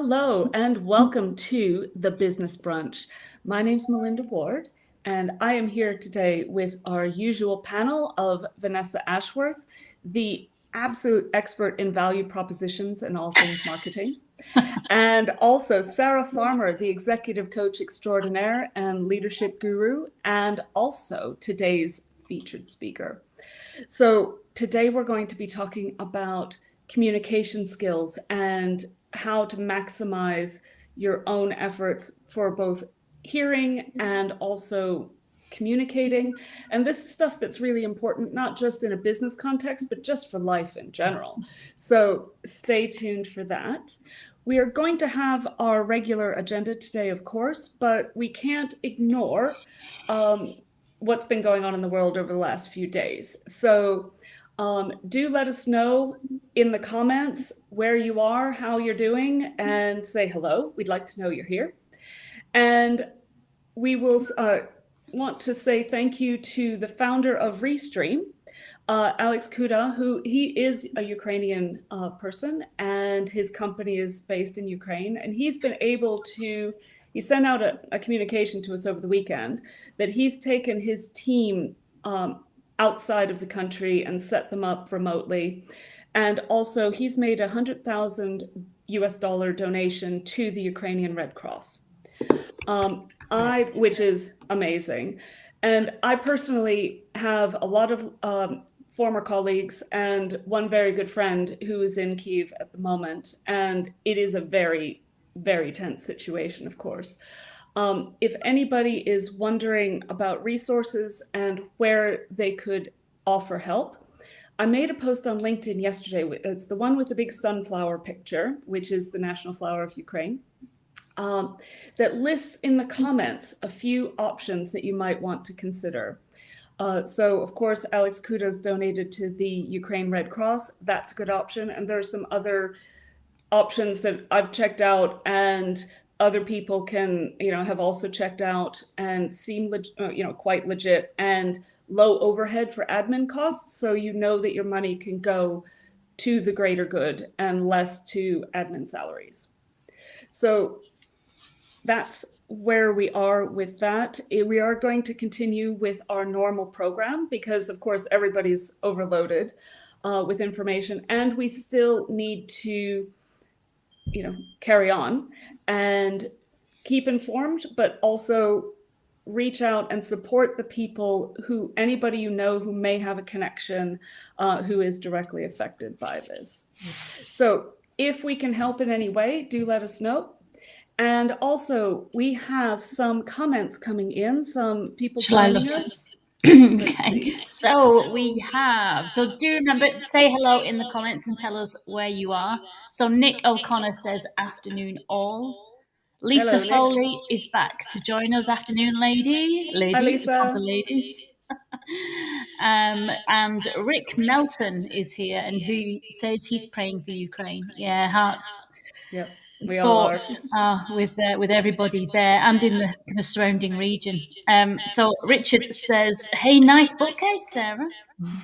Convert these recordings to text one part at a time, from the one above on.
Hello and welcome to the Business Brunch. My name's Melinda Ward and I am here today with our usual panel of Vanessa Ashworth, the absolute expert in value propositions and all things marketing, and also Sarah Farmer, the executive coach extraordinaire and leadership guru, and also today's featured speaker. So today we're going to be talking about communication skills and how to maximize your own efforts for both hearing and also communicating. And this is stuff that's really important, not just in a business context, but just for life in general. So stay tuned for that. We are going to have our regular agenda today, of course, but we can't ignore what's been going on in the world over the last few days. So do let us know in the comments where you are, how you're doing, and say hello. We'd like to know you're here. And we will want to say thank you to the founder of Restream, Alex Kuda, who he is a Ukrainian person, and his company is based in Ukraine. And he's been able to, he sent out a communication to us over the weekend that he's taken his team outside of the country and set them up remotely. And also he's made $100,000 donation to the Ukrainian Red Cross, which is amazing. And I personally have a lot of former colleagues and one very good friend who is in Kyiv at the moment. And it is a very, very tense situation, of course. If anybody is wondering about resources and where they could offer help, I made a post on LinkedIn yesterday. It's the one with the big sunflower picture, which is the national flower of Ukraine, that lists in the comments a few options that you might want to consider. So, of course, Alex Kuda's donated to the Ukraine Red Cross. That's a good option. And there are some other options that I've checked out and other people can, have also checked out and seem, quite legit and low overhead for admin costs. So you know that your money can go to the greater good and less to admin salaries. So that's where we are with that. We are going to continue with our normal program because, of course, everybody's overloaded with information and we still need to carry on and keep informed, but also reach out and support the people anybody who may have a connection who is directly affected by this. So if we can help in any way, do let us know. And also we have some comments coming in, some people joining us. Okay, so we have, so do remember, say hello in the comments and tell us where you are. So Nick O'Connor says, afternoon all. Lisa Hello, Foley is back to join us. Afternoon, lady. Hi, Lisa. Ladies. And Rick Melton is here and who says he's praying for Ukraine. Yeah, hearts. Yep. We all are with everybody there and in the kind of surrounding region. So Richard says, "Hey, nice bookcase, Sarah.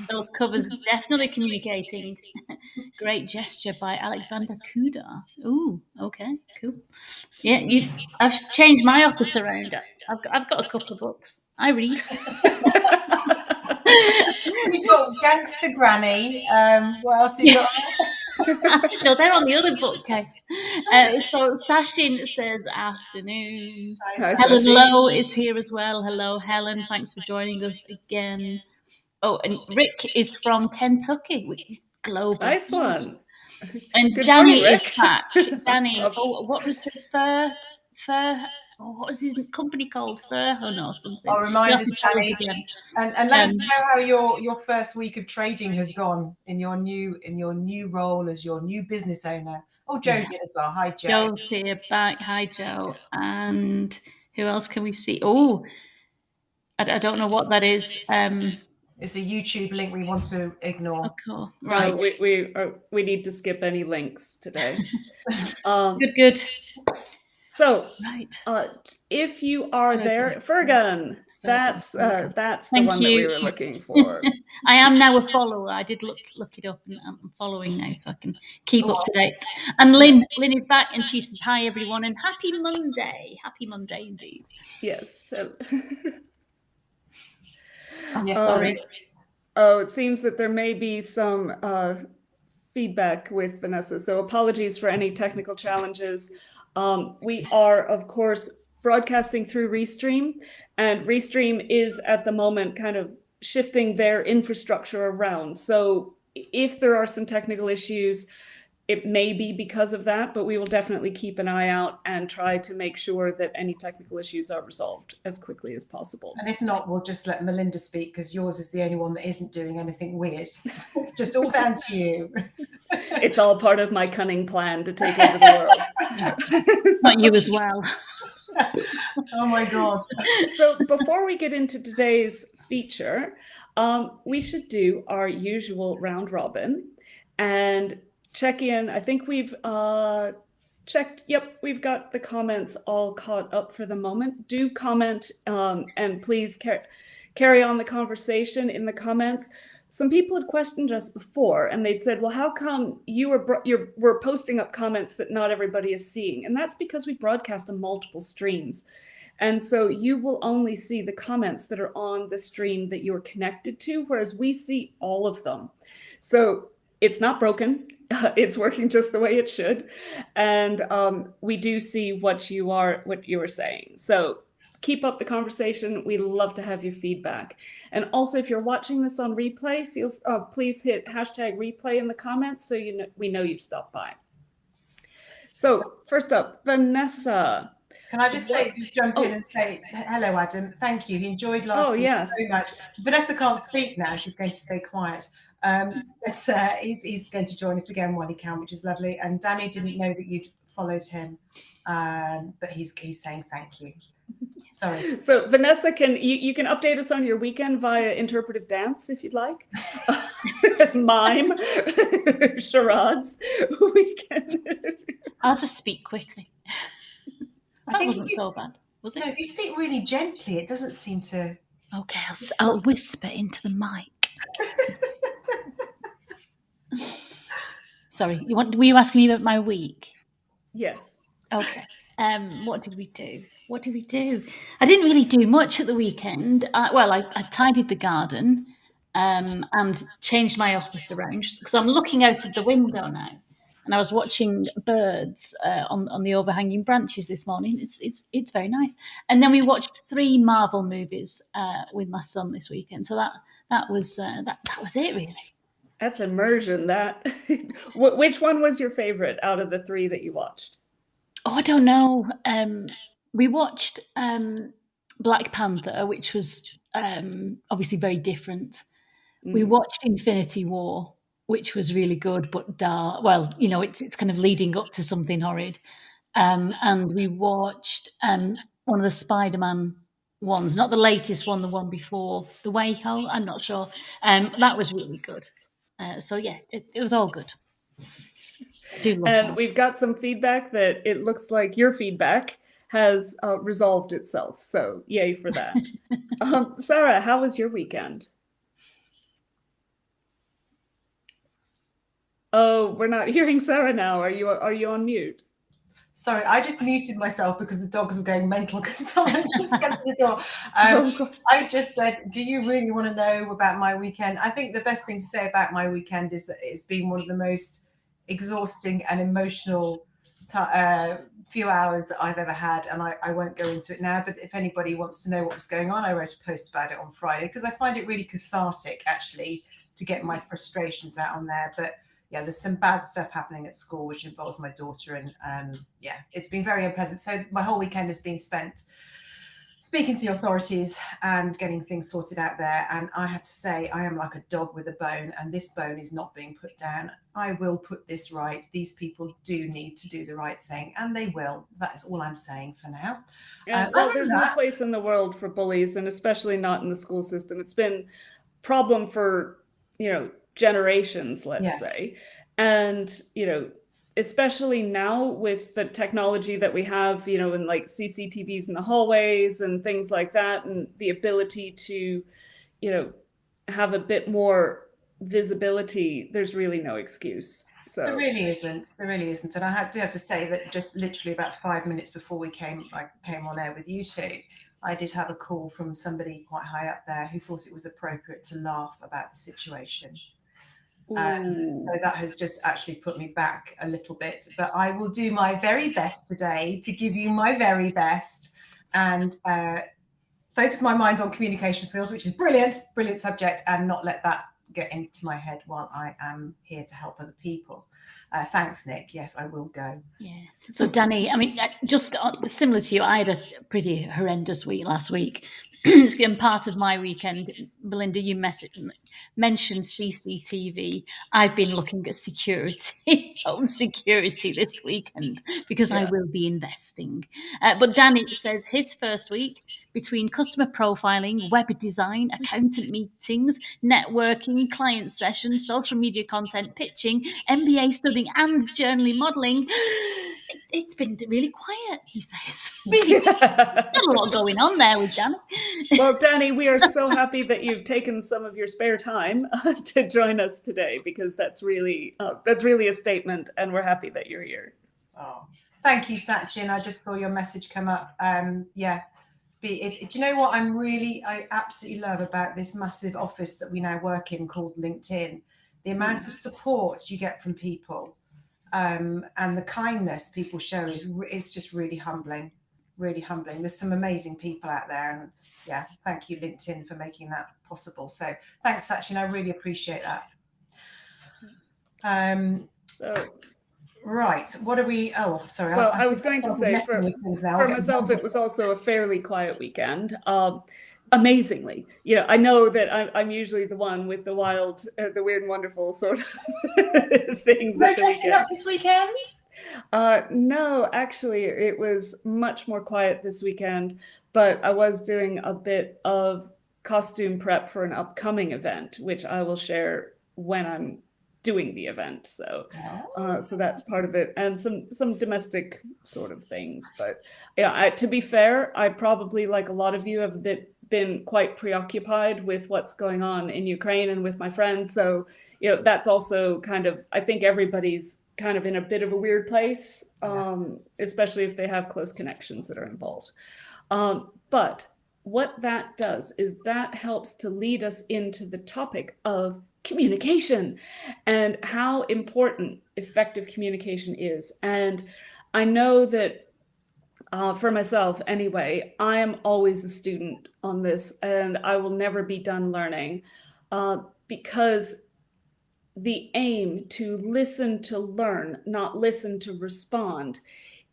Those covers definitely communicating. Great gesture by Alexander Kuda. Ooh, okay, cool. Yeah, I've changed my office around. I've got a couple of books. I read." We've got Gangster Granny. What else have you got? No, they're on the other bookcase. So Sashin says, afternoon. Hi, Helen Sashin. Lowe is here as well. Hello, Helen. Thanks for joining us again. Oh, and Rick is from Kentucky, which is global. Nice one. And Good Danny morning, is back. Danny, what was the fur? What was his company called? Furhun or something? I'll remind us, Danny. And let us know how your first week of trading has gone in your new role as your new business owner. Oh, Joe's here as well. Hi, Joe. Joe's here back. Hi, Joe. And who else can we see? Oh, I don't know what that is. It's a YouTube link we want to ignore. Okay, right. No, we need to skip any links today. Good. So, right. If you are there, Fergan, That's the Thank one that you. we were looking for. I am now a follower. I did look it up, and I'm following now, so I can keep up to date. And Lynn is back, and she says hi everyone, and happy Monday. Happy Monday indeed. Yes. Sorry. Oh, it seems that there may be some feedback with Vanessa, so apologies for any technical challenges. We are, of course, broadcasting through Restream, and Restream is at the moment kind of shifting their infrastructure around. So if there are some technical issues, it may be because of that, but we will definitely keep an eye out and try to make sure that any technical issues are resolved as quickly as possible. And if not, we'll just let Melinda speak, because yours is the only one that isn't doing anything weird. It's just all down to you. It's all part of my cunning plan to take over the world. Not you as well. Oh my God. So before we get into today's feature, we should do our usual round robin and check in. I think we've checked. Yep, we've got the comments all caught up for the moment. Do comment and please carry on the conversation in the comments. Some people had questioned us before, and they'd said, well, how come we're posting up comments that not everybody is seeing? And that's because we broadcast on multiple streams. And so you will only see the comments that are on the stream that you're connected to, whereas we see all of them. So it's not broken. It's working just the way it should. And we do see what you are saying. So keep up the conversation. We love to have your feedback. And also, if you're watching this on replay, please hit #replay in the comments so we know you've stopped by. So first up, Vanessa. Can I just jump in and say hello, Adam? Thank you. He enjoyed last week so much. Vanessa can't speak now. She's going to stay quiet. But he's going to join us again while he can, which is lovely. And Danny didn't know that you'd followed him, but he's saying thank you. Sorry. So Vanessa, you can update us on your weekend via interpretive dance if you'd like. Mime, charades. I'll just speak quickly. I think wasn't so bad, was it? No, if you speak really gently, it doesn't seem to. Okay, I'll whisper into the mic. Sorry, were you asking me about my week? Yes. Okay. What did we do? I didn't really do much at the weekend. I tidied the garden and changed my office around, because I'm looking out of the window now, and I was watching birds on the overhanging branches this morning. It's very nice. And then we watched 3 Marvel movies with my son this weekend. So that was it, really. That's immersion. Which one was your favorite out of the 3 that you watched? Oh, I don't know. We watched Black Panther, which was obviously very different. We watched Infinity War, which was really good, but dark. Well, it's kind of leading up to something horrid. And we watched one of the Spider-Man ones, not the latest one, the one before, The Way Home. I'm not sure. That was really good. So yeah, it was all good. And we've got some feedback that it looks like your feedback has resolved itself. So yay for that. Sarah, how was your weekend? Oh, we're not hearing Sarah now. Are you on mute? Sorry, I just muted myself because the dogs were going mental because someone just got to the door. I just said, do you really want to know about my weekend? I think the best thing to say about my weekend is that it's been one of the most exhausting and emotional few hours that I've ever had, and I won't go into it now, but if anybody wants to know what was going on, I wrote a post about it on Friday because I find it really cathartic actually to get my frustrations out on there. But yeah, there's some bad stuff happening at school which involves my daughter, and yeah, it's been very unpleasant. So my whole weekend has been spent speaking to the authorities and getting things sorted out there. And I have to say, I am like a dog with a bone, and this bone is not being put down. I will put this right. These people do need to do the right thing, and they will. That is all I'm saying for now. Well, there's no place in the world for bullies, and especially not in the school system. It's been a problem for, generations, let's say. And, especially now with the technology that we have, you know, and like CCTVs in the hallways and things like that, and the ability to, you know, have a bit more visibility, there's really no excuse. So There really isn't. There really isn't. And I do have to say that just literally about 5 minutes before I came on air with you two, I did have a call from somebody quite high up there who thought it was appropriate to laugh about the situation. So that has just actually put me back a little bit. But I will do my very best today to give you my very best and focus my mind on communication skills, which is brilliant subject, and not let that get into my head while I am here to help other people. Thanks, Nick. Yes, I will go. Yeah. So, Danny, I mean, just similar to you, I had a pretty horrendous week last week. It's been part of my weekend. Belinda, you mentioned CCTV. I've been looking at security, home security this weekend, because I will be investing. But Danny says his first week, between customer profiling, web design, accountant meetings, networking, client sessions, social media content, pitching, MBA studying, and journaling modelling, it's been really quiet, he says. Really, not a lot going on there with Danny. Well, Danny, we are so happy that you've taken some of your spare time to join us today, because that's really a statement, and we're happy that you're here. Oh, thank you, Sachin. I just saw your message come up. Do you know what I absolutely love about this massive office that we now work in called LinkedIn? The amount of support you get from people, and the kindness people show is just really humbling. Really humbling. There's some amazing people out there, and yeah, thank you, LinkedIn, for making that possible. So thanks, Sachin. I really appreciate that. Right. What are we? Oh, sorry. Well, I was going to say for myself, it was also a fairly quiet weekend. Amazingly, you know, I know that I'm usually the one with the wild, the weird and wonderful sort of things. No dressing up this weekend? No, actually, it was much more quiet this weekend, but I was doing a bit of costume prep for an upcoming event, which I will share when I'm doing the event. So so that's part of it, and some domestic sort of things. But yeah, to be fair, I probably, like a lot of you, have been quite preoccupied with what's going on in Ukraine and with my friends. So, you know, that's also kind of, I think everybody's kind of in a bit of a weird place, especially if they have close connections that are involved. But what that does is that helps to lead us into the topic of communication and how important effective communication is. And I know that for myself anyway, I am always a student on this, and I will never be done learning, because the aim to listen to learn, not listen to respond,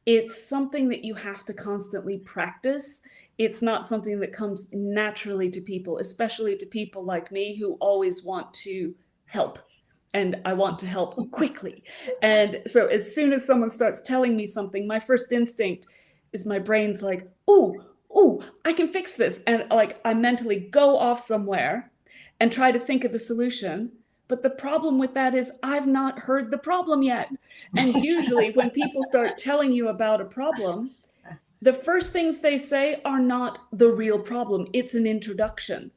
it's something that you have to constantly practice. It's not something that comes naturally to people, especially to people like me who always want to help. And I want to help quickly. And so as soon as someone starts telling me something, my first instinct is my brain's like, ooh, I can fix this. And like I mentally go off somewhere and try to think of the solution. But the problem with that is I've not heard the problem yet. And usually when people start telling you about a problem, the first things they say are not the real problem. It's an introduction.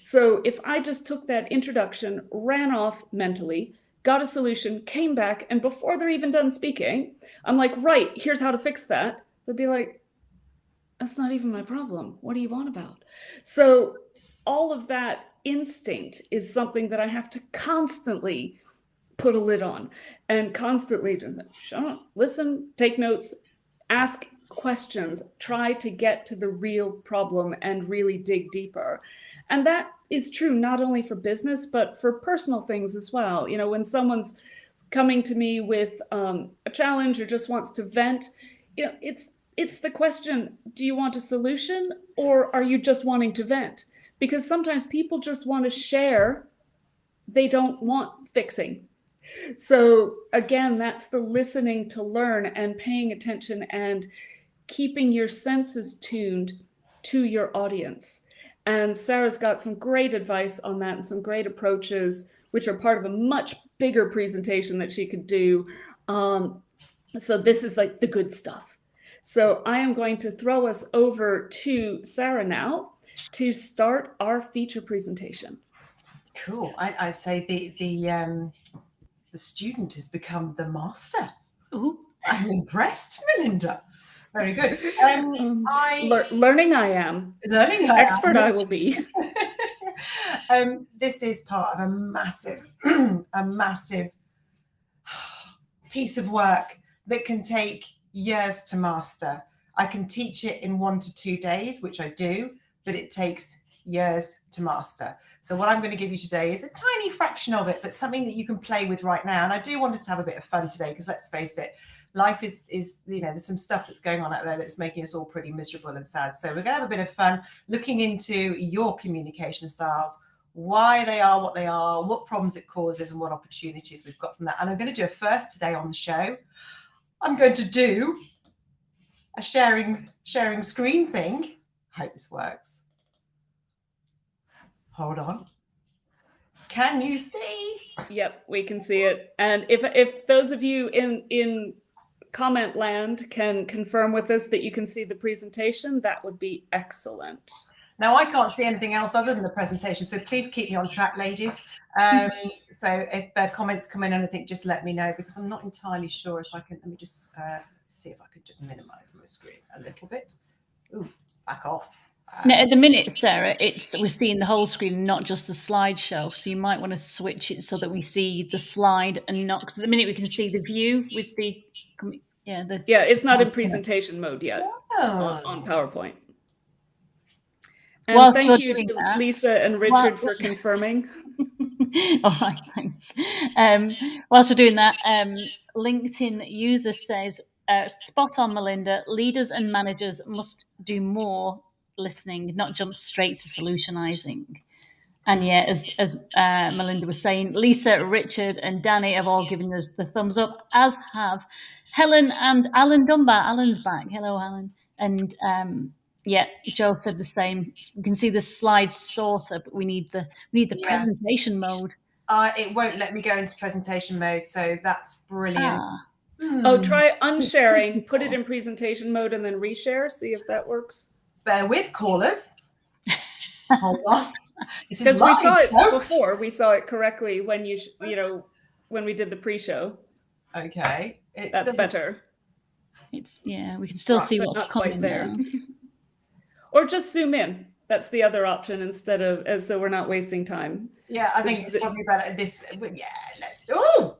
So if I just took that introduction, ran off mentally, got a solution, came back, and before they're even done speaking, I'm like, right, here's how to fix that. They'd be like, that's not even my problem. What do you want about? So all of that instinct is something that I have to constantly put a lid on, and constantly just shut up, listen, take notes, ask questions, try to get to the real problem and really dig deeper. And that is true not only for business, but for personal things as well. You know, when someone's coming to me with a challenge or just wants to vent, you know, it's the question, do you want a solution or are you just wanting to vent? Because sometimes people just want to share, they don't want fixing. So again, that's the listening to learn and paying attention and keeping your senses tuned to your audience. And Sarah's got some great advice on that and some great approaches, which are part of a much bigger presentation that she could do So this is like the good stuff. So I am going to throw us over to Sarah now to start our feature presentation. Cool. I say the student has become the master. Ooh. I'm impressed, Melinda. Very good. Learning I am. Learning I Expert am. I will be. This is part of a massive piece of work that can take years to master. I can teach it in 1 to 2 days, which I do, but it takes years to master. So what I'm going to give you today is a tiny fraction of it, but something that you can play with right now. And I do want us to have a bit of fun today, because let's face it, life is there's some stuff that's going on out there that's making us all pretty miserable and sad. So we're going to have a bit of fun looking into your communication styles, why they are what they are, what problems it causes, and what opportunities we've got from that. And I'm going to do a first today on the show. I'm going to do a sharing screen thing. I hope this works. Hold on. Can you see? Yep, we can see it. And if those of you in comment land can confirm with us that you can see the presentation, that would be excellent. Now, I can't see anything else other than the presentation, so please keep me on track, ladies. So if comments come in, anything, just let me know, because I'm not entirely sure if I can. Let me just see if I could just minimize my screen a little bit. Ooh, back off. Now, at the minute, Sarah, we're seeing the whole screen, not just the slideshow. So you might want to switch it so that we see the slide and not. Because at the minute we can see the view with the it's not in presentation mode yet on PowerPoint. And whilst thank you to that, Lisa and Richard for confirming. All right, thanks. Whilst we're doing that, LinkedIn user says, spot on, Melinda, leaders and managers must do more listening, not jump straight to solutionizing. And yeah, as Melinda was saying, Lisa, Richard, and Danny have all given us the thumbs up, as have Helen and Alan Dunbar. Alan's back. Hello, Alan. And Joe said the same. You can see the slide sorter, but we need the presentation mode. It won't let me go into presentation mode, so that's brilliant. Oh, try unsharing, put it in presentation mode, and then reshare. See if that works. Bear with, callers. Hold on. Because we saw it before. We saw it correctly when when we did the pre-show. Okay, that's better. We can still see what's coming there. Or just zoom in. That's the other option instead of so we're not wasting time. Yeah, I think it's probably better. Oh,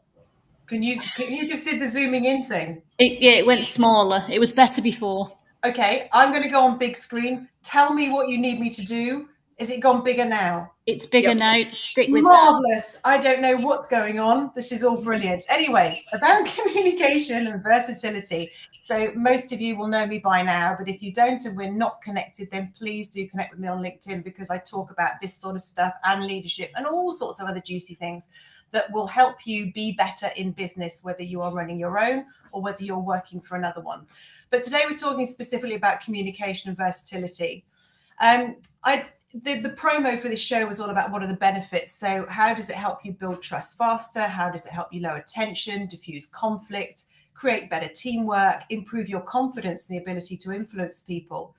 can you just did the zooming in thing? It went smaller. It was better before. Okay, I'm going to go on big screen. Tell me what you need me to do. Is it gone bigger now? It's bigger now. Stick with Marvelous. I don't know what's going on. This is all brilliant. Anyway, about communication and versatility. So most of you will know me by now, but if you don't and we're not connected, then please do connect with me on LinkedIn, because I talk about this sort of stuff and leadership and all sorts of other juicy things that will help you be better in business, whether you are running your own or whether you're working for another one. But today we're talking specifically about communication and versatility. The promo for this show was all about what are the benefits. So how does it help you build trust faster? How does it help you lower tension, diffuse conflict, create better teamwork, improve your confidence and the ability to influence people?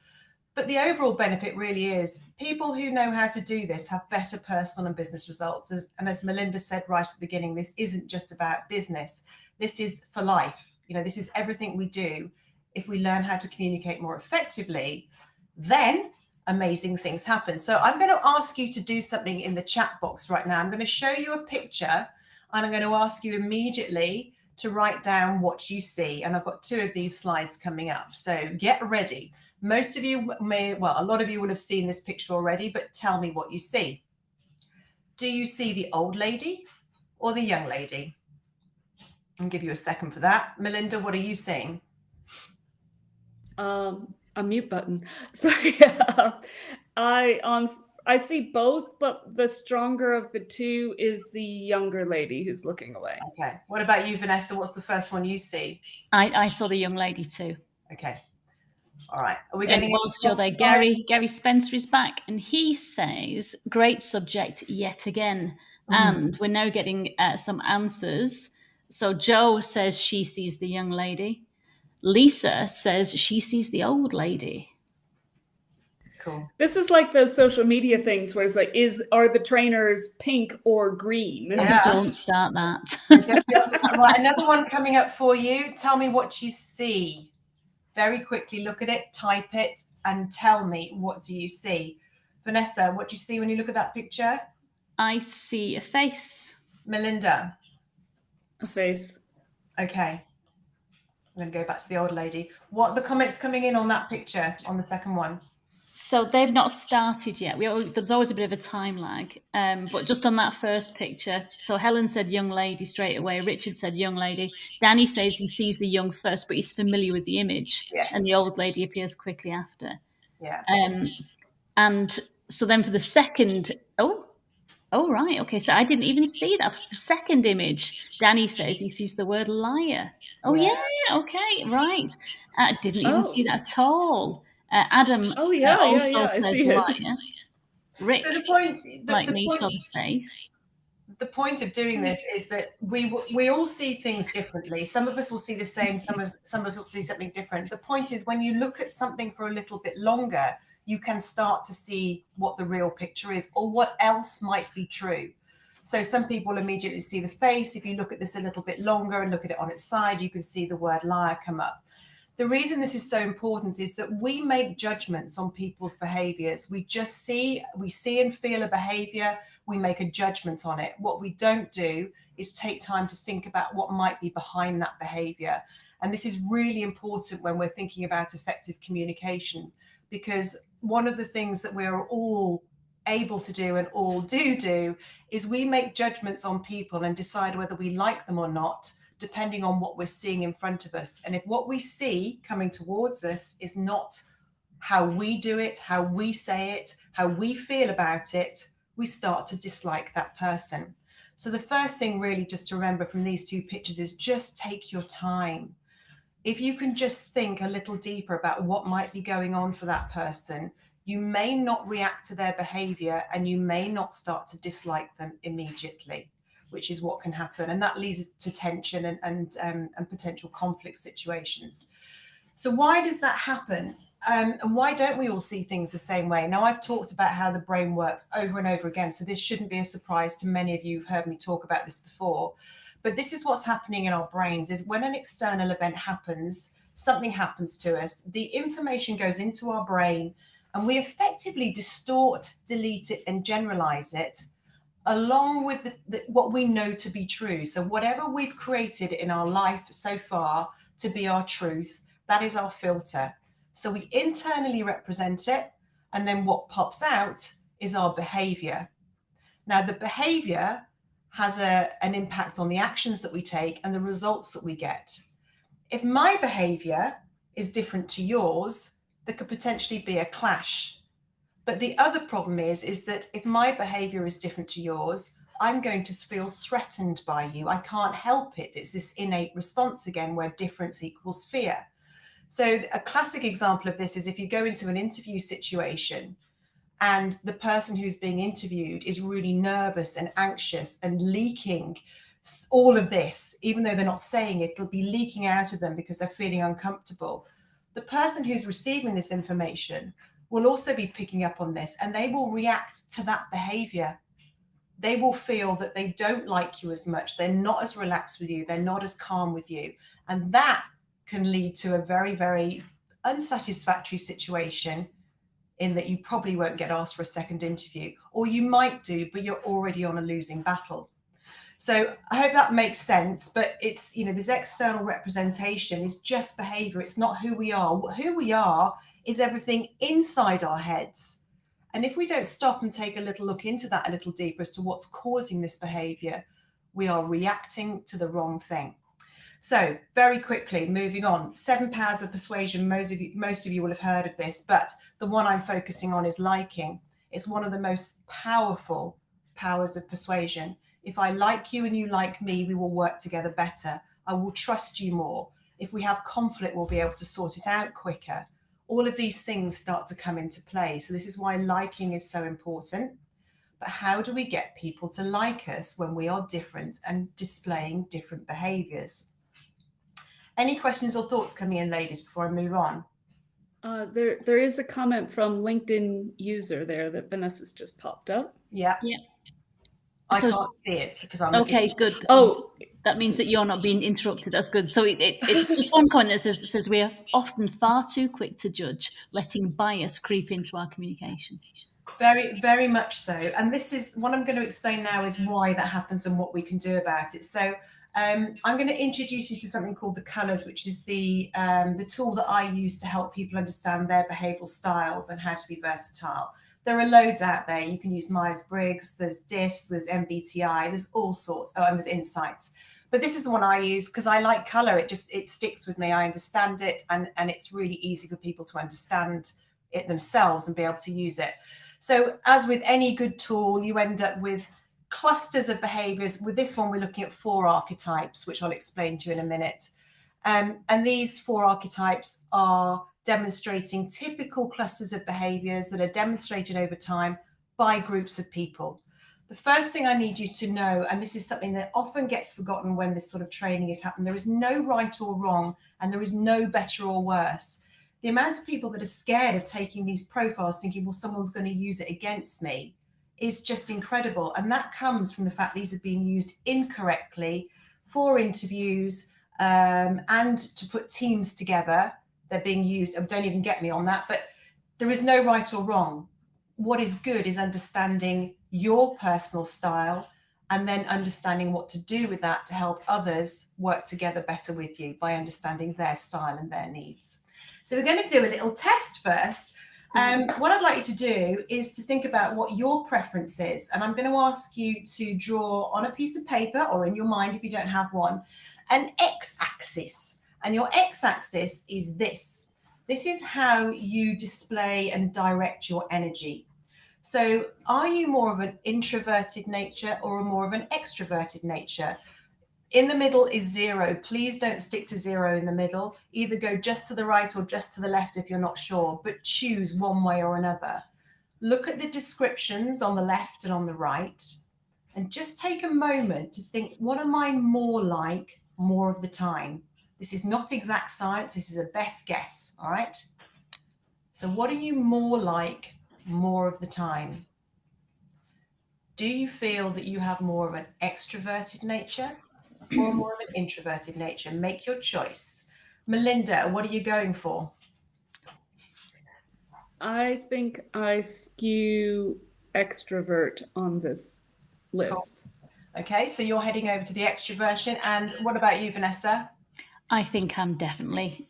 But the overall benefit really is people who know how to do this have better personal and business results. And as Melinda said right at the beginning, this isn't just about business. This is for life. This is everything we do. If we learn how to communicate more effectively, then amazing things happen. So I'm going to ask you to do something in the chat box right now. I'm going to show you a picture and I'm going to ask you immediately to write down what you see. And I've got 2 of these slides coming up. So get ready. Most of you a lot of you will have seen this picture already, but tell me what you see. Do you see the old lady or the young lady? I'll give you a second for that. Melinda, what are you seeing? A mute button. Sorry. I see both, but the stronger of the 2 is the younger lady who's looking away. Okay. What about you, Vanessa? What's the first one you see? I saw the young lady too. Okay. All right. Are we getting? Whilst you're there, Gary Spencer is back, and he says, "Great subject yet again." And we're now getting some answers. So Jo says she sees the young lady. Lisa says she sees the old lady. Cool. This is like the social media things where it's like, are the trainers pink or green? Yeah. Don't start that. Right, another one coming up for you. Tell me what you see. Very quickly look at it, type it, and tell me, what do you see? Vanessa, what do you see when you look at that picture? I see a face. Melinda? A face. Okay. I'm going to go back to the old lady. What are the comments coming in on that picture, on the second one? So they've not started yet. There's always a bit of a time lag. But just on that first picture, so Helen said young lady straight away. Richard said young lady. Danny says he sees the young first, but he's familiar with the image. Yes. And the old lady appears quickly after. Yeah. And so then for the second, oh, right. Okay, so I didn't even see that. For the second image, Danny says he sees the word liar. Oh, yeah. Okay, right. Didn't even see that at all. Adam also says liar. Rick, so the point, saw the face. The point of doing this is that we all see things differently. Some of us will see the same, some of us will see something different. The point is, when you look at something for a little bit longer, you can start to see what the real picture is or what else might be true. So some people immediately see the face. If you look at this a little bit longer and look at it on its side, you can see the word liar come up. The reason this is so important is that we make judgments on people's behaviors. We see and feel a behavior, we make a judgment on it. What we don't do is take time to think about what might be behind that behavior. And this is really important when we're thinking about effective communication, because one of the things that we're all able to do and all do is we make judgments on people and decide whether we like them or not, depending on what we're seeing in front of us. And if what we see coming towards us is not how we do it, how we say it, how we feel about it, we start to dislike that person. So the first thing really just to remember from these two pictures is just take your time. If you can just think a little deeper about what might be going on for that person, you may not react to their behavior and you may not start to dislike them immediately, which is what can happen. And that leads to tension and potential conflict situations. So why does that happen? And why don't we all see things the same way? Now, I've talked about how the brain works over and over again, so this shouldn't be a surprise to many of you who've heard me talk about this before. But this is what's happening in our brains, is when an external event happens, something happens to us, the information goes into our brain, and we effectively distort, delete it, and generalize it, along with what we know to be true. So whatever we've created in our life so far to be our truth, that is our filter. So we internally represent it, and then what pops out is our behavior. Now, the behavior has an impact on the actions that we take and the results that we get. If my behavior is different to yours, there could potentially be a clash. But the other problem is that if my behavior is different to yours, I'm going to feel threatened by you. I can't help it. It's this innate response again, where difference equals fear. So a classic example of this is if you go into an interview situation and the person who's being interviewed is really nervous and anxious and leaking all of this, even though they're not saying it, it'll be leaking out of them because they're feeling uncomfortable. The person who's receiving this information will also be picking up on this, and they will react to that behavior. They will feel that they don't like you as much. They're not as relaxed with you. They're not as calm with you. And that can lead to a very, very unsatisfactory situation, in that you probably won't get asked for a second interview, or you might do, but you're already on a losing battle. So I hope that makes sense. But it's, this external representation is just behavior. It's not who we are. Who we are is everything inside our heads. And if we don't stop and take a little look into that a little deeper as to what's causing this behavior, we are reacting to the wrong thing. So very quickly, moving on, 7 powers of persuasion. Most of you will have heard of this, but the one I'm focusing on is liking. It's one of the most powerful powers of persuasion. If I like you and you like me, we will work together better. I will trust you more. If we have conflict, we'll be able to sort it out quicker. All of these things start to come into play. So this is why liking is so important. but how do we get people to like us when we are different and displaying different behaviours? Any questions or thoughts coming in, ladies, before I move on? There is a comment from LinkedIn user there that Vanessa's just popped up. Yeah. Yeah. I So- can't see it because I'm Okay, looking. good. Oh, That means that you're not being interrupted. That's good. So it's just one point that says we are often far too quick to judge, letting bias creep into our communication. Very, very much so. And this is what I'm going to explain now is why that happens and what we can do about it. So I'm going to introduce you to something called the colours, which is the tool that I use to help people understand their behavioural styles and how to be versatile. There are loads out there. You can use Myers-Briggs, there's DISC, there's MBTI, there's all sorts. Oh, and there's Insights. But this is the one I use because I like colour. It sticks with me. I understand it, and it's really easy for people to understand it themselves and be able to use it. So as with any good tool, you end up with clusters of behaviours. With this one, we're looking at 4 archetypes, which I'll explain to you in a minute. And these 4 archetypes are demonstrating typical clusters of behaviours that are demonstrated over time by groups of people. The first thing I need you to know, and this is something that often gets forgotten when this sort of training is happening, there is no right or wrong, and there is no better or worse. The amount of people that are scared of taking these profiles thinking, well, someone's going to use it against me, is just incredible. And that comes from the fact these are being used incorrectly for interviews and to put teams together. They're being used, don't even get me on that, but there is no right or wrong. What is good is understanding your personal style and then understanding what to do with that to help others work together better with you by understanding their style and their needs. So we're going to do a little test first. What I'd like you to do is to think about what your preference is. And I'm going to ask you to draw on a piece of paper or in your mind, if you don't have one, an x-axis. And your x-axis is this. This is how you display and direct your energy. So are you more of an introverted nature or more of an extroverted nature? In the middle is 0. Please don't stick to 0 in the middle. Either go just to the right or just to the left if you're not sure, but choose one way or another. Look at the descriptions on the left and on the right, and just take a moment to think, what am I more like more of the time? This is not exact science. This is a best guess, all right? So what are you more like more of the time? Do you feel that you have more of an extroverted nature or more of an introverted nature? Make your choice. Melinda, what are you going for? I think I skew extrovert on this list. Cool. Okay, so you're heading over to the extroversion. And what about you, Vanessa? I think I'm definitely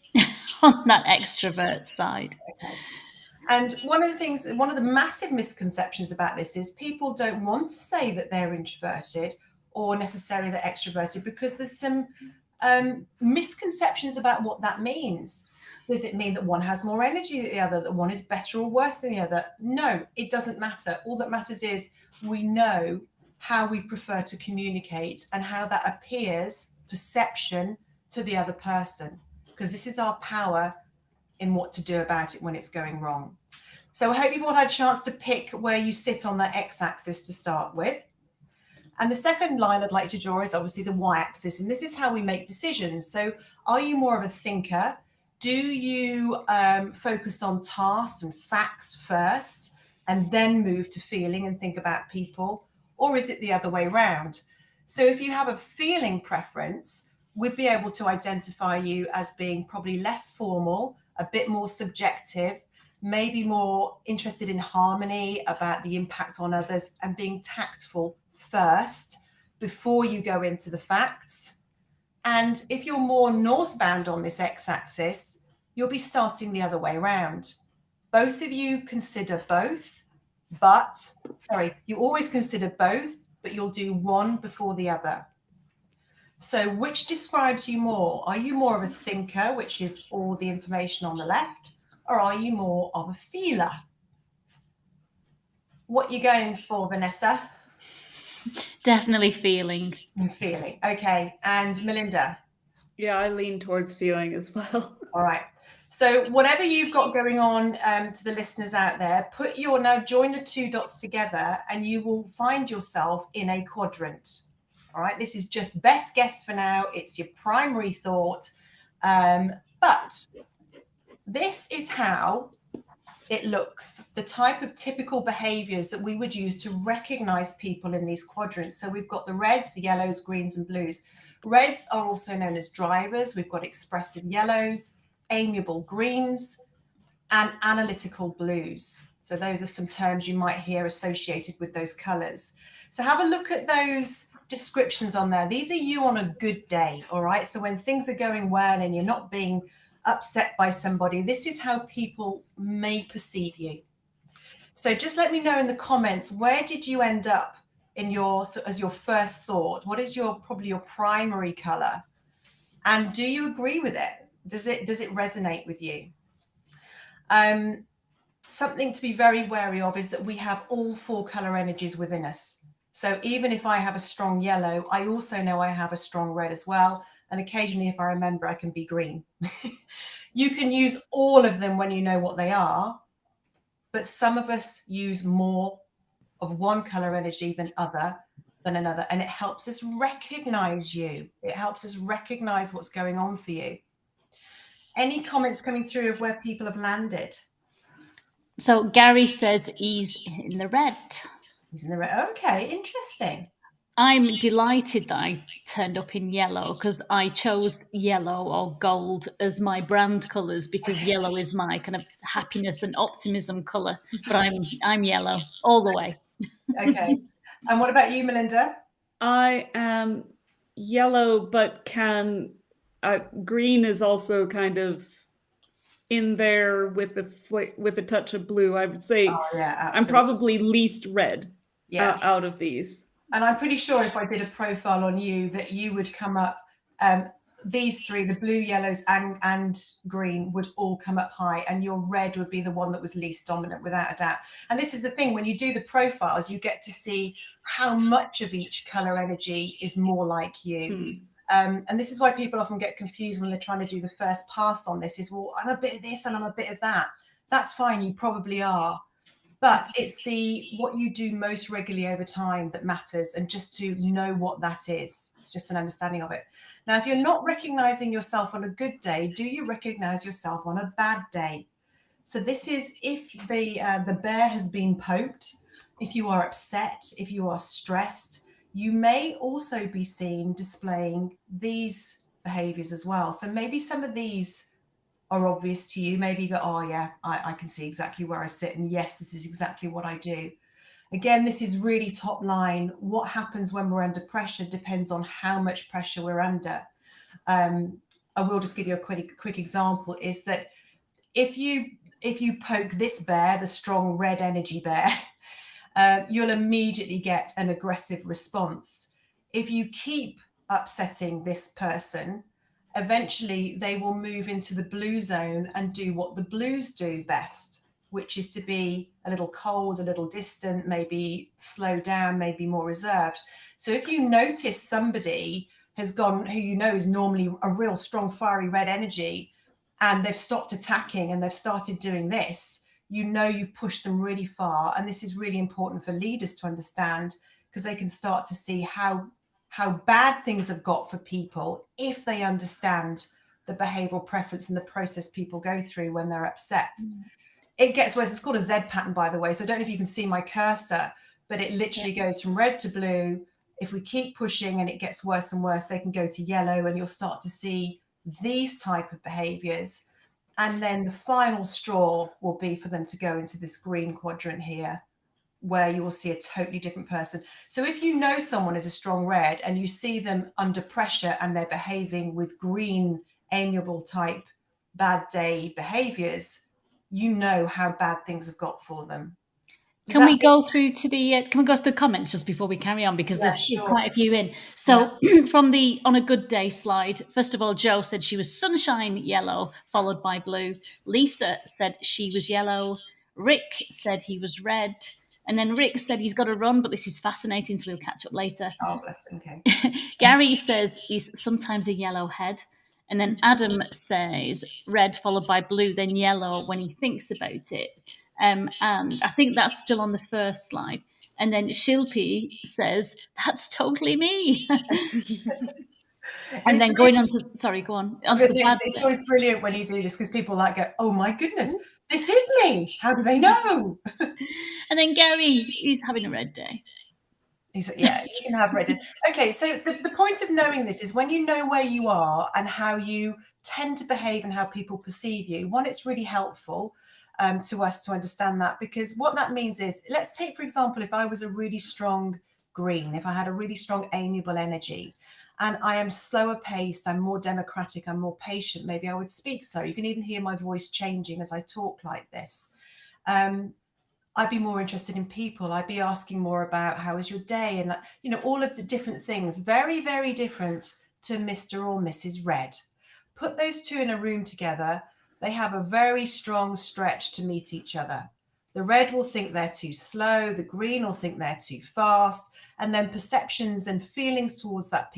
on that extrovert side. Okay. And one of the massive misconceptions about this is people don't want to say that they're introverted or necessarily they're extroverted because there's some misconceptions about what that means. Does it mean that one has more energy than the other, that one is better or worse than the other? No, it doesn't matter. All that matters is we know how we prefer to communicate and how that appears, perception, to the other person, because this is our power in what to do about it when it's going wrong. So I hope you've all had a chance to pick where you sit on that x-axis to start with. And the second line I'd like to draw is obviously the y-axis, and this is how we make decisions. So are you more of a thinker? Do you focus on tasks and facts first and then move to feeling and think about people? Or is it the other way around? So if you have a feeling preference, we'd be able to identify you as being probably less formal, a bit more subjective, maybe more interested in harmony, about the impact on others, and being tactful first before you go into the facts. And if you're more northbound on this x-axis, you'll be starting the other way around. Both of you consider both, you always consider both, but you'll do one before the other. So which describes you more? Are you more of a thinker, which is all the information on the left, or are you more of a feeler? What are you going for, Vanessa? Definitely feeling. Feeling. Okay. And Melinda? Yeah, I lean towards feeling as well. All right. So whatever you've got going on, to the listeners out there, now join the two dots together and you will find yourself in a quadrant. All right, this is just best guess for now. It's your primary thought. But this is how it looks, the type of typical behaviors that we would use to recognize people in these quadrants. So we've got the reds, the yellows, greens, and blues. Reds are also known as drivers. We've got expressive yellows, amiable greens, and analytical blues. So those are some terms you might hear associated with those colors. So have a look at those descriptions on there. These are you on a good day, all right? So when things are going well and you're not being upset by somebody, this is how people may perceive you. So just let me know in the comments, where did you end up in as your first thought? What is probably your primary color? And do you agree with it? Does it resonate with you? Something to be very wary of is that we have all 4 color energies within us. So even if I have a strong yellow, I also know I have a strong red as well. And occasionally, if I remember, I can be green. You can use all of them when you know what they are, but some of us use more of one color energy than another, and it helps us recognize you. It helps us recognize what's going on for you. Any comments coming through of where people have landed? So Gary says he's in the red. He's in the red. Okay, interesting. I'm delighted that I turned up in yellow because I chose yellow or gold as my brand colours, because yellow is my kind of happiness and optimism colour. But I'm yellow all the way. Okay. And what about you, Melinda? I am yellow, but green is also kind of in there with a touch of blue. I would say I'm probably least red out of these. And I'm pretty sure if I did a profile on you that you would come up, these 3, the blue, yellows, and green would all come up high, and your red would be the one that was least dominant, without a doubt. And this is the thing, when you do the profiles, you get to see how much of each color energy is more like you. And this is why people often get confused when they're trying to do the first pass on this, is, well, I'm a bit of this and I'm a bit of that. That's fine, you probably are. But it's what you do most regularly over time that matters, and just to know what that is. It's just an understanding of it. Now, if you're not recognizing yourself on a good day, do you recognize yourself on a bad day? So this is if the bear has been poked, if you are upset, if you are stressed, you may also be seen displaying these behaviors as well. So maybe some of these are obvious to you. Maybe you go, oh yeah, I can see exactly where I sit, and yes, this is exactly what I do. Again, this is really top line. What happens when we're under pressure depends on how much pressure we're under. I will just give you a quick example, is that if you poke this bear, the strong red energy bear, you'll immediately get an aggressive response. If you keep upsetting this person, eventually they will move into the blue zone and do what the blues do best, which is to be a little cold, a little distant, maybe slow down, maybe more reserved. So if you notice somebody has gone, who you know is normally a real strong, fiery red energy, and they've stopped attacking and they've started doing this, you know you've pushed them really far. And this is really important for leaders to understand, because they can start to see how bad things have got for people if they understand the behavioral preference and the process people go through when they're upset. It gets worse. It's called a Z pattern, by the way. So I don't know if you can see my cursor, but it literally goes from red to blue. If we keep pushing and it gets worse and worse, they can go to yellow, and you'll start to see these type of behaviors. And then the final straw will be for them to go into this green quadrant here, where you will see a totally different person. So if you know someone is a strong red and you see them under pressure and they're behaving with green, amiable type, bad day behaviors, you know how bad things have got for them. Can we go to the comments just before we carry on, because there's quite a few in. So from the on a good day slide, first of all, Jo said she was sunshine yellow, followed by blue. Lisa said she was yellow. Rick said he was red. And then Rick said he's got to run, but this is fascinating, so we'll catch up later. Oh, bless him. Okay. Gary says he's sometimes a yellow head. And then Adam says red followed by blue, then yellow when he thinks about it. And I think that's still on the first slide. And then Shilpi says, that's totally me. And then going on to, sorry, go on. It's always brilliant when you do this because people like go, oh my goodness, this is me. How do they know? And then Gary, he's having a red day. He's like, yeah, you can have red days. Okay, so the point of knowing this is when you know where you are and how you tend to behave and how people perceive you, one, it's really helpful to us to understand that, because what that means is, let's take, for example, if I was a really strong green, if I had a really strong amiable energy, and I am slower paced, I'm more democratic, I'm more patient, maybe I would speak so. You can even hear my voice changing as I talk like this. I'd be more interested in people. I'd be asking more about how was your day, and all of the different things. Very, very different to Mr. or Mrs. Red. Put those two in a room together. They have a very strong stretch to meet each other. The red will think they're too slow. The green will think they're too fast. And then perceptions and feelings towards that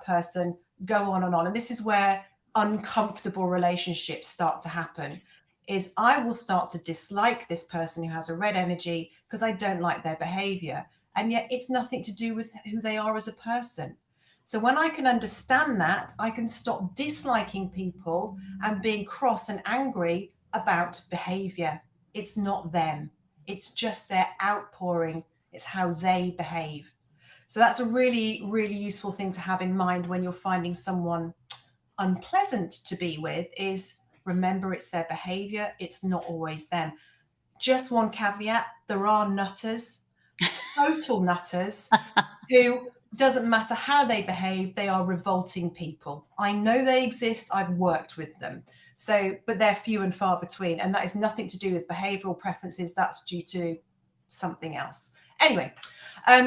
person go on. And this is where uncomfortable relationships start to happen. Is I will start to dislike this person who has a red energy because I don't like their behavior. And yet it's nothing to do with who they are as a person. So when I can understand that, I can stop disliking people and being cross and angry about behavior. It's not them. It's just their outpouring. It's how they behave. So that's a really, really useful thing to have in mind when you're finding someone unpleasant to be with, is remember it's their behavior. It's not always them. Just one caveat. There are nutters, total nutters, who doesn't matter how they behave. They are revolting people. I know they exist. I've worked with them. So, but they're few and far between. And that is nothing to do with behavioral preferences. That's due to something else. Anyway,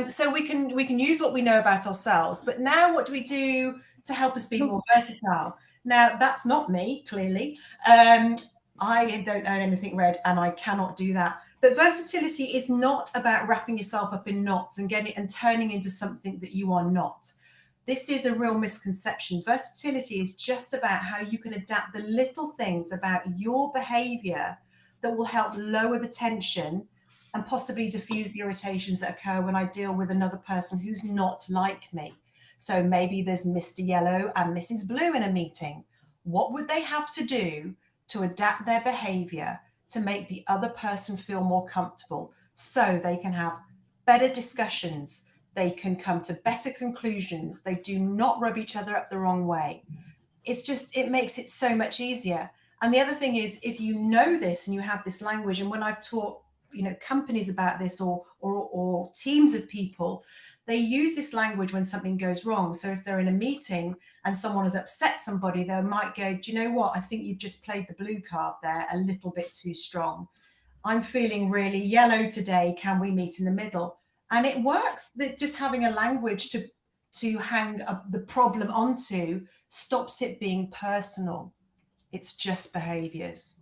so we can use what we know about ourselves. But now what do we do to help us be more versatile? Now, that's not me, clearly. I don't own anything red, and I cannot do that. But versatility is not about wrapping yourself up in knots and getting and turning into something that you are not. This is a real misconception. Versatility is just about how you can adapt the little things about your behavior that will help lower the tension and possibly diffuse the irritations that occur when I deal with another person who's not like me. So maybe there's Mr. Yellow and Mrs. Blue in a meeting. What would they have to do to adapt their behavior to make the other person feel more comfortable so they can have better discussions? They can come to better conclusions. They do not rub each other up the wrong way. It makes it so much easier. And the other thing is, if you know this and you have this language, and when I've taught companies about this or teams of people, they use this language when something goes wrong. So if they're in a meeting and someone has upset somebody, they might go, do you know what? I think you've just played the blue card there a little bit too strong. I'm feeling really yellow today. Can we meet in the middle? And it works. That just having a language to hang the problem onto stops it being personal. It's just behaviors.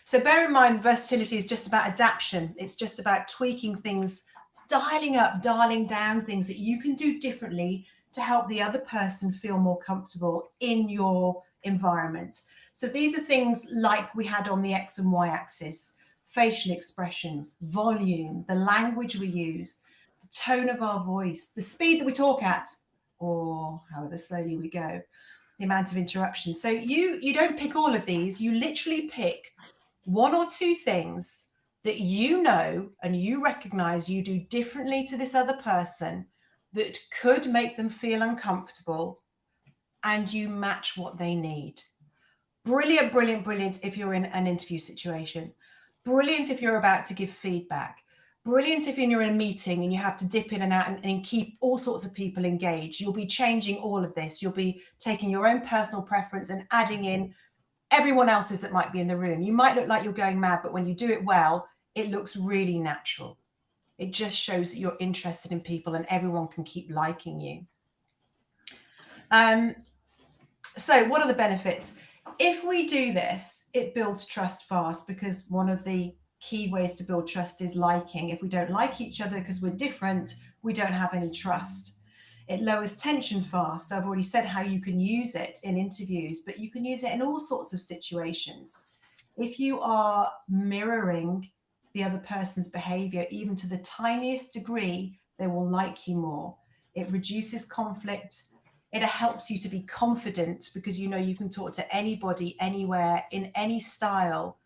So bear in mind, versatility is just about adaptation. It's just about tweaking things, dialing up, dialing down things that you can do differently to help the other person feel more comfortable in your environment. So these are things like we had on the X and Y axis: facial expressions, volume, the language we use, the tone of our voice, the speed that we talk at, or however slowly we go, the amount of interruptions. So you don't pick all of these. You literally pick one or two things that you know and you recognize you do differently to this other person that could make them feel uncomfortable, and you match what they need. Brilliant, brilliant, brilliant if you're in an interview situation. Brilliant if you're about to give feedback. Brilliant if you're in a meeting and you have to dip in and out and keep all sorts of people engaged. You'll be changing all of this. You'll be taking your own personal preference and adding in everyone else's that might be in the room. You might look like you're going mad, but when you do it well, it looks really natural. It just shows that you're interested in people and everyone can keep liking you. So what are the benefits? If we do this, it builds trust fast, because one of the key ways to build trust is liking. If we don't like each other because we're different, we don't have any trust. It lowers tension fast. So I've already said how you can use it in interviews, but you can use it in all sorts of situations. If you are mirroring the other person's behavior, even to the tiniest degree, they will like you more. It reduces conflict. It helps you to be confident because you know you can talk to anybody, anywhere, in any style.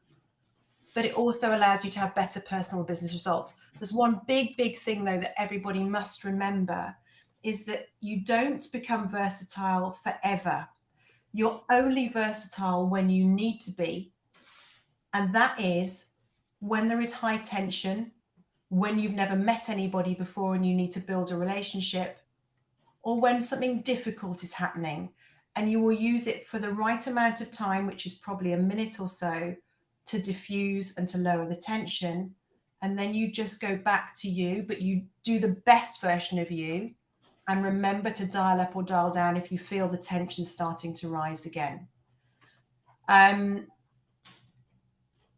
But it also allows you to have better personal business results. There's one big thing, though, that everybody must remember is that you don't become versatile forever. You're only versatile when you need to be. And that is when there is high tension, when you've never met anybody before and you need to build a relationship, or when something difficult is happening, and you will use it for the right amount of time, which is probably a minute or so, to diffuse and to lower the tension. And then you just go back to you, but you do the best version of you. And remember to dial up or dial down if you feel the tension starting to rise again.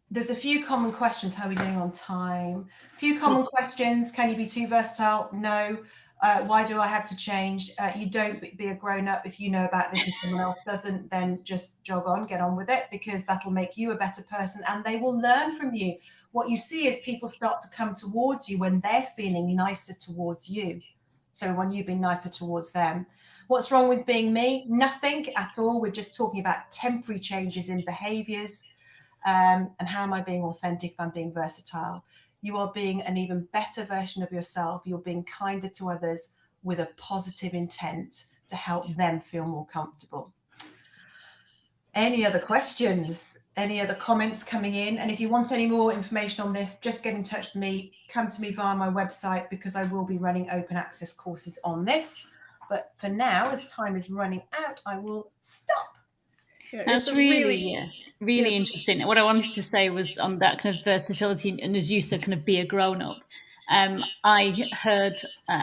There's a few common questions. How are we doing on time? A few common questions. Can you be too versatile? No. Why do I have to change? You don't be a grown-up. If you know about this and someone else doesn't, then just jog on, get on with it, because that'll make you a better person and they will learn from you. What you see is people start to come towards you when they're feeling nicer towards you. So when you've been nicer towards them. What's wrong with being me? Nothing at all. We're just talking about temporary changes in behaviors. And how am I being authentic if I'm being versatile? You are being an even better version of yourself. You're being kinder to others with a positive intent to help them feel more comfortable. Any other questions? Any other comments coming in? And if you want any more information on this, just get in touch with me. Come to me via my website because I will be running open access courses on this. But for now, as time is running out, I will stop. Yeah, that's really interesting. What I wanted to say was on that kind of versatility, and as you said, kind of be a grown-up. I heard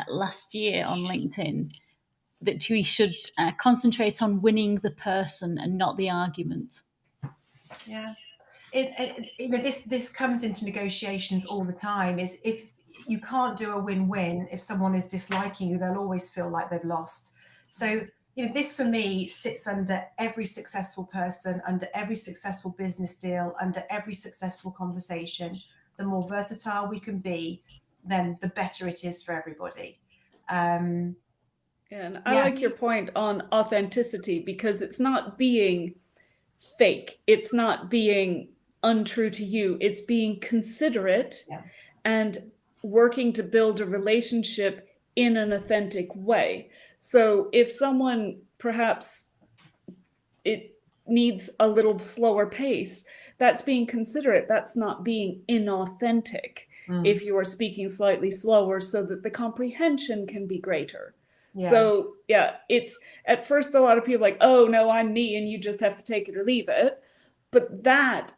last year on LinkedIn that we should concentrate on winning the person and not the argument. Yeah, this comes into negotiations all the time. Is if you can't do a win-win, if someone is disliking you, they'll always feel like they've lost. So this for me sits under every successful person, under every successful business deal, under every successful conversation. The more versatile we can be, then the better it is for everybody. And I like your point on authenticity, because it's not being fake. It's not being untrue to you. It's being considerate and working to build a relationship in an authentic way. So if someone perhaps it needs a little slower pace, that's being considerate. That's not being inauthentic. If you are speaking slightly slower so that the comprehension can be greater. So it's at first a lot of people like, oh no, I'm me and you just have to take it or leave it. But that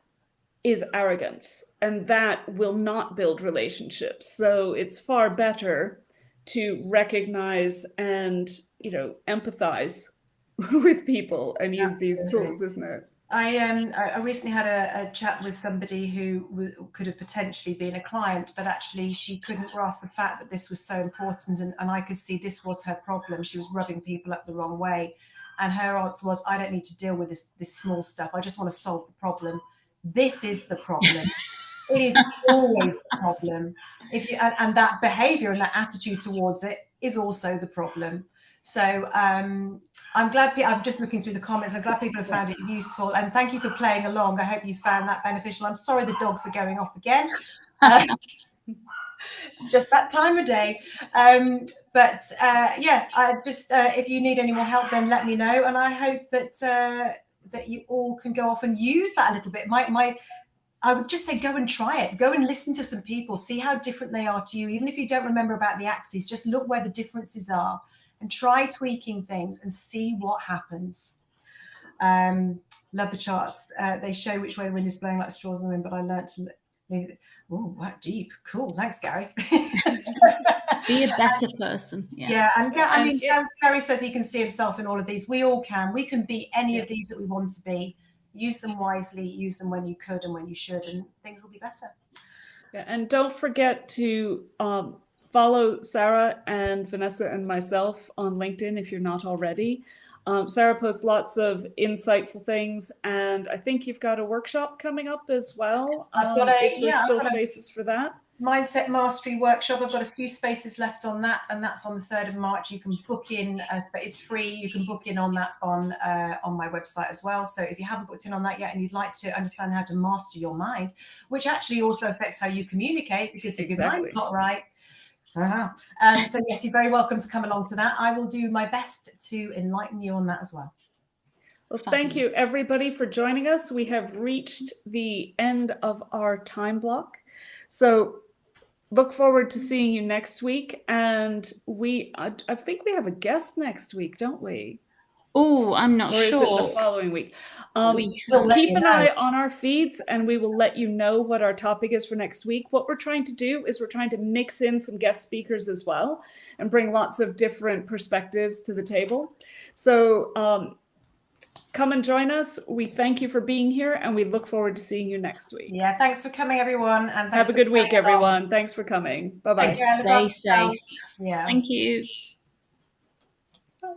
is arrogance, and that will not build relationships. So it's far better to recognize and, empathize with people and use these tools, isn't it? I recently had a chat with somebody who could have potentially been a client, but actually she couldn't grasp the fact that this was so important, and I could see this was her problem. She was rubbing people up the wrong way, and her answer was, I don't need to deal with this small stuff. I just want to solve the problem. This is the problem. It is always the problem. And that behavior and that attitude towards it is also the problem. So I'm glad, I'm just looking through the comments. I'm glad people have found it useful, and thank you for playing along. I hope you found that beneficial. I'm sorry the dogs are going off again. It's just that time of day. I just if you need any more help, then let me know. And I hope that you all can go off and use that a little bit. I would just say, go and try it. Go and listen to some people, see how different they are to you. Even if you don't remember about the axes, just look where the differences are and try tweaking things and see what happens. Love the charts. They show which way the wind is blowing like straws in the wind, but I learned to leave it. Oh, wow, deep. Cool. Thanks, Gary. Be a better person. And Gary says he can see himself in all of these. We all can. We can be any of these that we want to be. Use them wisely, use them when you could and when you should, and things will be better. And don't forget to follow Sarah and Vanessa and myself on LinkedIn if you're not already. Sarah posts lots of insightful things, and I think you've got a workshop coming up as well. If there's still spaces for that. Mindset Mastery workshop. I've got a few spaces left on that, and that's on the 3rd of March. You can book in, it's free. You can book in on that on my website as well. So if you haven't booked in on that yet and you'd like to understand how to master your mind, which actually also affects how you communicate, because if your mind's not right, so yes, you're very welcome to come along to that. I will do my best to enlighten you on that as well. Well, thank you everybody for joining us. We have reached the end of our time block. So look forward to seeing you next week. And I think we have a guest next week, don't we? Oh, I'm not sure. Or is it the following week? Keep an eye on our feeds, and we will let you know what our topic is for next week. What we're trying to do is we're trying to mix in some guest speakers as well and bring lots of different perspectives to the table. So come and join us. We thank you for being here, and we look forward to seeing you next week. Yeah, thanks for coming, everyone. And have a good week, everyone. Thanks for coming. Bye-bye. Stay safe. Yeah. Thank you. Bye.